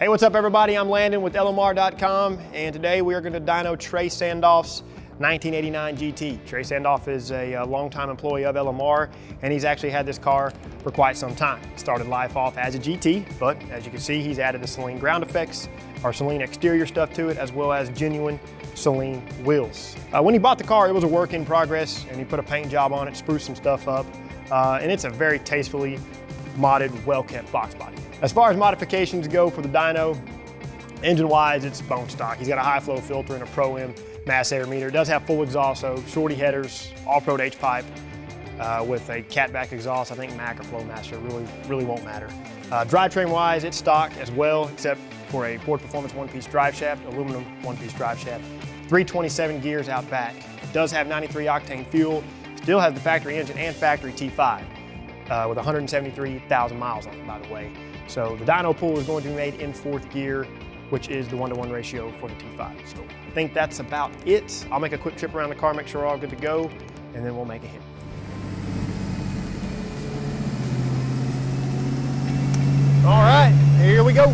Hey, what's up everybody? I'm Landon with LMR.com, and today we are going to dyno Trey Sandhoff's 1989 GT. Trey Sandhoff is a longtime employee of LMR, and he's actually had this car for quite some time. Started life off as a GT, but as you can see, he's added the Saleen ground effects, our Saleen exterior stuff to it, as well as genuine Saleen wheels. When he bought the car, it was a work in progress, and he put a paint job on it, spruced some stuff up, and it's a very tastefully modded, well-kept Foxbody. As far as modifications go for the dyno, engine-wise, it's bone stock. He's got a high-flow filter and a Pro-M mass air meter. It does have full exhaust, so shorty headers, off-road H-pipe with a catback exhaust. I think Mac or Flowmaster really won't matter. Drivetrain-wise, it's stock as well, except for a Ford Performance one-piece drive shaft, aluminum one-piece drive shaft. 327 gears out back. It does have 93 octane fuel. Still has the factory engine and factory T5 with 173,000 miles on it, by the way. So the dyno pull is going to be made in 4th gear, which is the 1-to-1 ratio for the T5. So I think that's about it. I'll make a quick trip around the car, make sure we're all good to go, and then we'll make a hit. All right, here we go.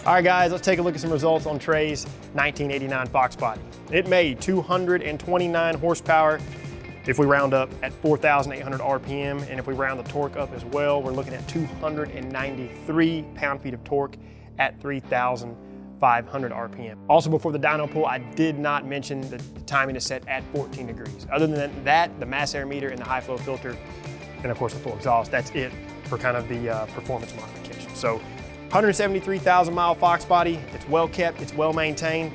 All right guys, let's take a look at some results on Trey's 1989 Foxbody. It made 229 horsepower if we round up at 4,800 RPM, and if we round the torque up as well, we're looking at 293 pound-feet of torque at 3,500 RPM. Also, before the dyno pull, I did not mention the timing is set at 14 degrees. Other than that, the mass air meter and the high-flow filter, and of course the full exhaust, that's it for kind of the performance modification. So 173,000 mile Foxbody. It's well kept, it's well maintained.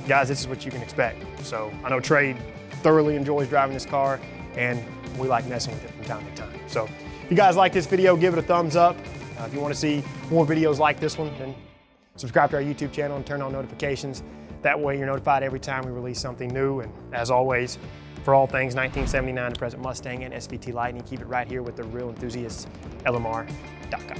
Guys, this is what you can expect. So I know Trey thoroughly enjoys driving this car, and we like messing with it from time to time. So if you guys like this video, give it a thumbs up. If you want to see more videos like this one, then subscribe to our YouTube channel and turn on notifications. That way you're notified every time we release something new. And as always, for all things 1979 to present Mustang and SVT Lightning, keep it right here with the real enthusiasts, LMR.com.